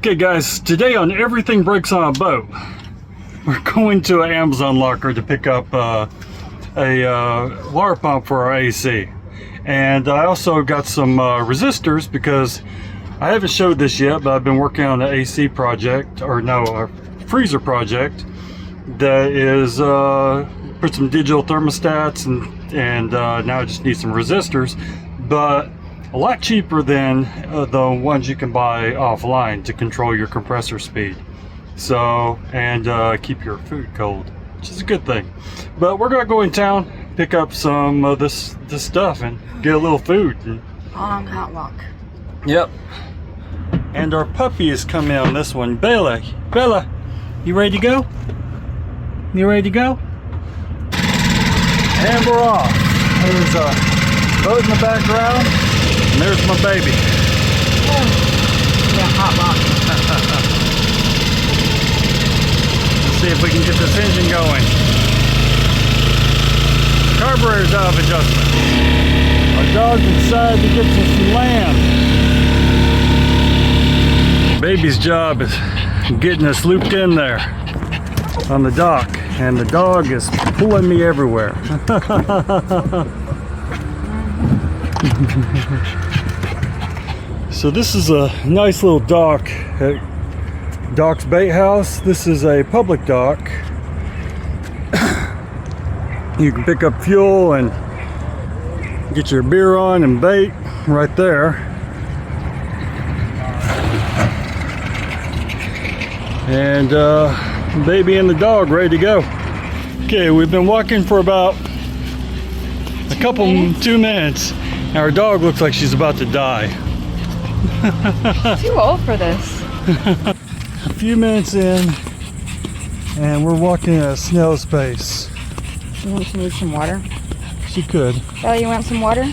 Okay guys, today on Everything Breaks on a Boat, we're going to an Amazon locker to pick up a water pump for our AC. And I also got some resistors because I haven't showed this yet, but I've been working on an AC project, or no, a freezer project that is put some digital thermostats and now I just need some resistors, but a lot cheaper than the ones you can buy offline to control your compressor speed. So, and keep your food cold, which is a good thing. But we're gonna go in town, pick up some of this stuff and get a little food. Long hot walk. Yep. And our puppy is coming on this one. Bella, you ready to go? You ready to go? And we're off. There's a boat in the background. And there's my baby. Yeah, hot walk. Let's see if we can get this engine going. Carburetor's out of adjustment. Our dog decided to get to some land. Baby's job is getting us looped in there on the dock, and the dog is pulling me everywhere. So this is a nice little dock at Dock's Bait House. This is a public dock. You can pick up fuel and get your beer on and bait right there. And baby and the dog ready to go. Okay, we've been walking for about a couple 2 minutes. And our dog looks like she's about to die. Too old for this. A few minutes in, and we're walking at a snail's pace. You think she needs some water? She could. Bella, you want some water?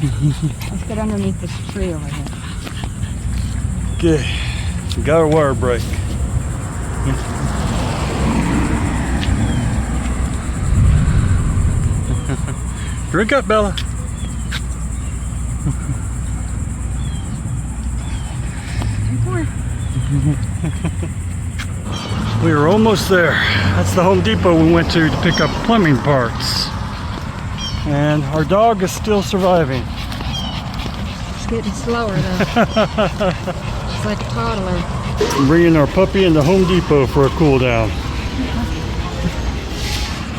Let's get underneath this tree over here. Okay, we got our water break. Drink up, Bella. We are almost there. That's the Home Depot we went to pick up plumbing parts. And our dog is still surviving. It's getting slower though. It's like a toddler. I'm bringing our puppy into Home Depot for a cool down.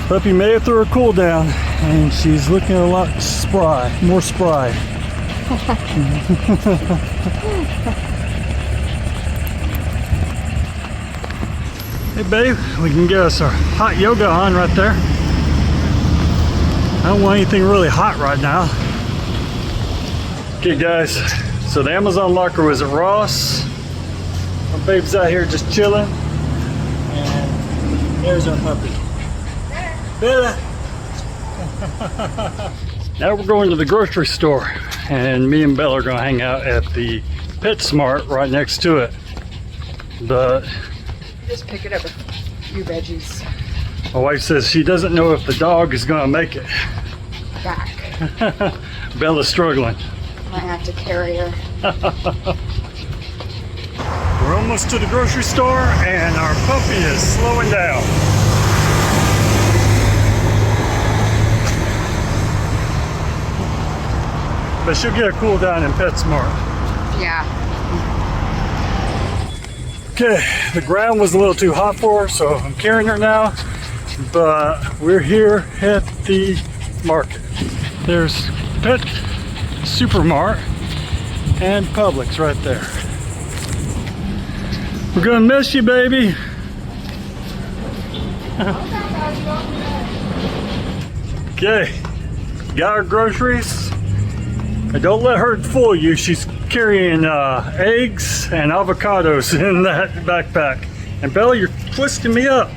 Puppy made it through her cool down, and she's looking a lot spry, more spry. Hey babe, we can get us our hot yoga on right there. I don't want anything really hot right now. Okay guys, so the Amazon locker was at Ross. Our babe's out here just chilling. And there's our puppy. Bella. Now we're going to the grocery store, and me and Bella are gonna hang out at the PetSmart right next to it. But Just pick it up with a few veggies. my wife says she doesn't know if the dog is gonna make it. Back. Bella's struggling. Might have to carry her. We're almost to the grocery store, and our puppy is slowing down. But she'll get a cool down in PetSmart. Yeah. Okay, the ground was a little too hot for her, so I'm carrying her now. But we're here at the market. There's Pet Supermart and Publix right there. We're gonna miss you, baby. Okay, got our groceries. And don't let her fool you. She's carrying eggs and avocados in that backpack. And Bella, you're twisting me up.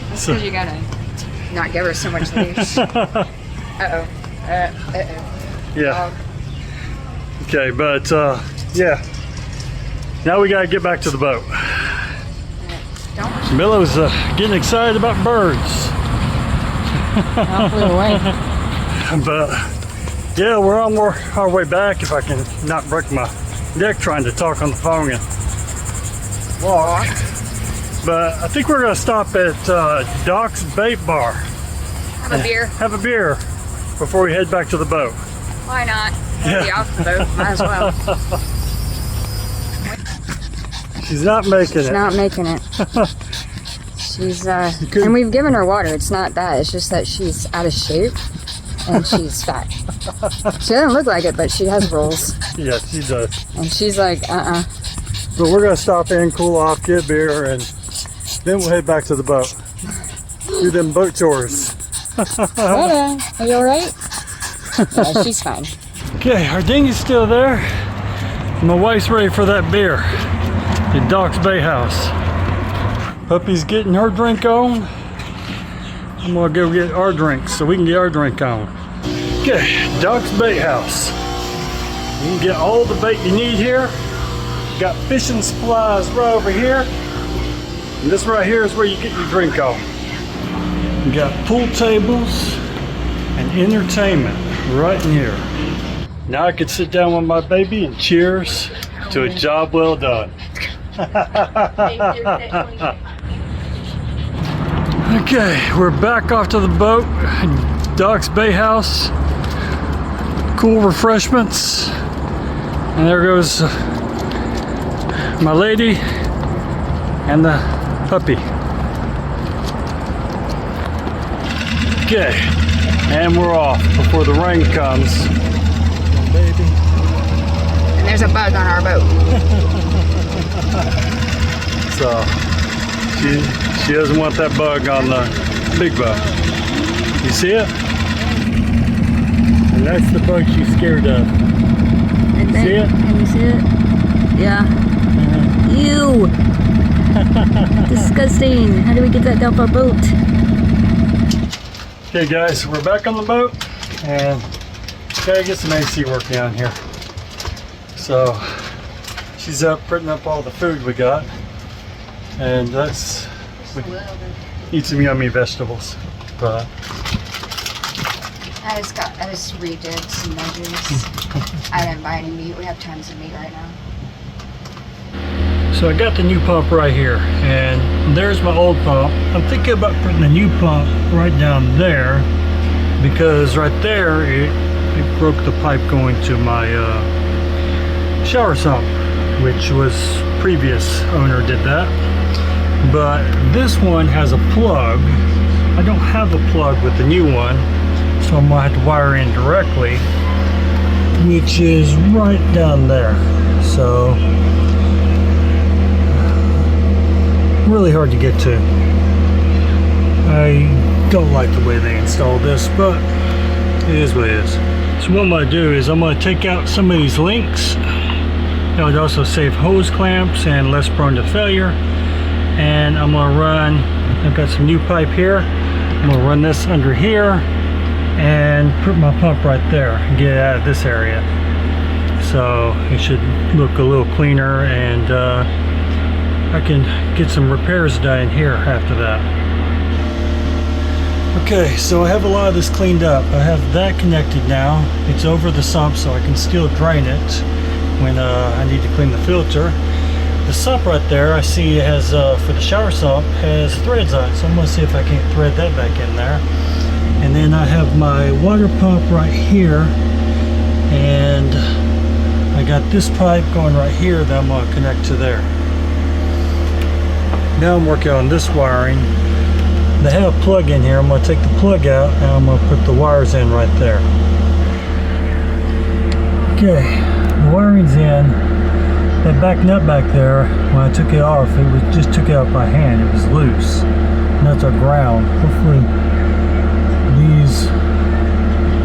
That's because you gotta not give her so much leash. Uh-oh. Yeah. Okay, but yeah. Now we gotta get back to the boat. Don't Bella's getting excited about birds. flew away. But yeah, we're on our way back. If I can not break my neck trying to talk on the phone and walk. But I think we're gonna stop at Doc's Bait Bar. Have a beer. Have a beer before we head back to the boat. Why not? Yeah. Be off the boat. Might as well. She's not making She's it. not making it. She's and we've given her water. It's not that. It's just that she's out of shape and she's fat. She doesn't look like it, but she has rolls. Yeah, she does. And she's like, But we're gonna stop in, cool off, get beer, and then we'll head back to the boat. Do them boat chores. Retta, are you alright? Yeah, she's fine. Okay, our dinghy's still there. My wife's ready for that beer at Doc's Bay House. Puppy's getting her drink on. I'm gonna go get our drinks so we can get our drink on. Okay, Doc's Bait House. You can get all the bait you need here. Got fishing supplies right over here. And this right here is where you get your drink on. You got pool tables and entertainment right in here. Now I could sit down with my baby and cheers to a job well done. Okay, we're back off to the boat. Doc's Bay House. Cool refreshments. And there goes my lady and the puppy. Okay, and we're off before the rain comes. Baby. And there's a bug on our boat. So she doesn't want that bug on the big boat. You see it? And that's the bug she's scared of. See it? Can you see it? Yeah. Ew! Disgusting. How do we get that off our boat? Okay guys, we're back on the boat and gotta get some AC working on here. So she's up putting up all the food we got, and we eat some yummy vegetables. But I just redid some measures. I didn't buy any meat. We have tons of meat right now. so I got the new pump right here, and there's my old pump. I'm thinking about putting a new pump right down there because right there it broke the pipe going to my shower sump, which was previous owner did that. But this one has a plug. I don't have a plug with the new one, so I'm gonna have to wire in directly, which is right down there. So really hard to get to. I don't like the way they installed this, but it is what it is. So what I'm going to do is I'm going to take out some of these links. That would also save hose clamps and less prone to failure. And I'm going to run, I've got some new pipe here. I'm going to run this under here and put my pump right there and get it out of this area. So it should look a little cleaner, and I can get some repairs done here after that. Okay, so I have a lot of this cleaned up. I have that connected now. It's over the sump, so I can still drain it when I need to clean the filter. The sump right there, I see it has, for the shower sump, has threads on it, so I'm going to see if I can't thread that back in there. And then I have my water pump right here, and I got this pipe going right here that I'm going to connect to there. Now I'm working on this wiring. They have a plug in here. I'm going to take the plug out and I'm going to put the wires in right there. Okay, the wiring's in. That back nut back there, when I took it off, just took it out by hand. It was loose. Nuts are ground. Hopefully these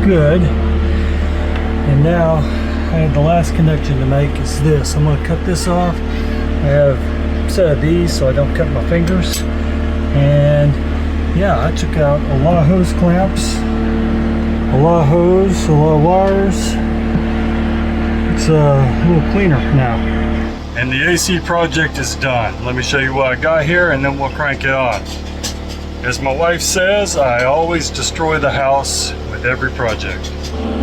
good. And now I have the last connection to make is this. I'm going to cut this off. I have a set of these so I don't cut my fingers. And yeah, I took out a lot of hose clamps, a lot of hose, a lot of wires. It's a little cleaner now. And the AC project is done. Let me show you what I got here and then we'll crank it on. As my wife says, I always destroy the house with every project.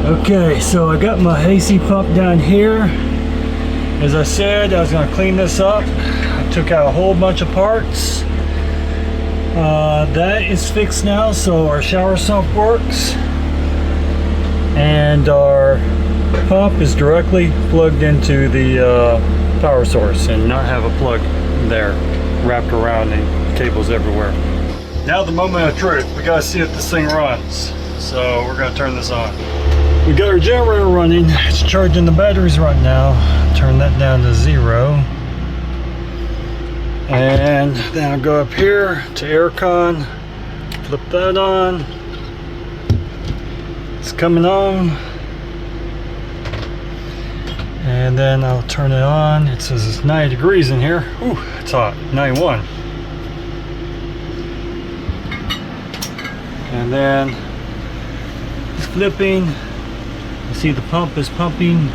Okay, so I got my AC pump down here. As I said, I was going to clean this up. I took out a whole bunch of parts. That is fixed now, so our shower sump works. And our pump is directly plugged into the power source and not have a plug there wrapped around and cables everywhere. Now the moment of truth. We gotta see if this thing runs. So we're gonna turn this on. We got our generator running. It's charging the batteries right now. Turn that down to 0. And then I'll go up here to aircon, flip that on. It's coming on. And then I'll turn it on. It says it's 90 degrees in here. Ooh, it's hot, 91. And then it's flipping. You see the pump is pumping.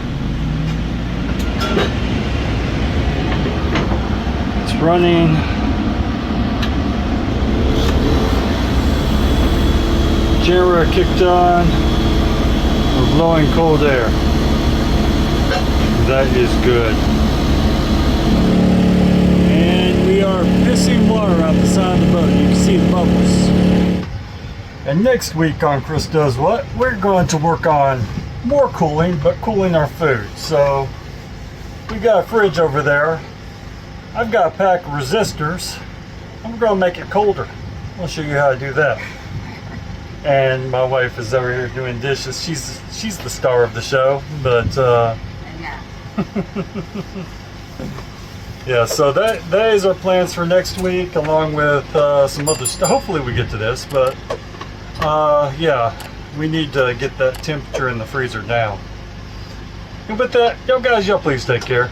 It's running. Generator kicked on. We're blowing cold air. That is good. And we are pissing water out the side of the boat. You can see the bubbles. And next week on Chris Does What, we're going to work on more cooling, but cooling our food. So we got a fridge over there. I've got a pack of resistors. I'm going to make it colder. I'll show you how to do that. And my wife is over here doing dishes. She's the star of the show, but yeah, so that is our plans for next week, along with some other stuff. Hopefully we get to this, but yeah, we need to get that temperature in the freezer down. And with that, y'all guys, y'all please take care.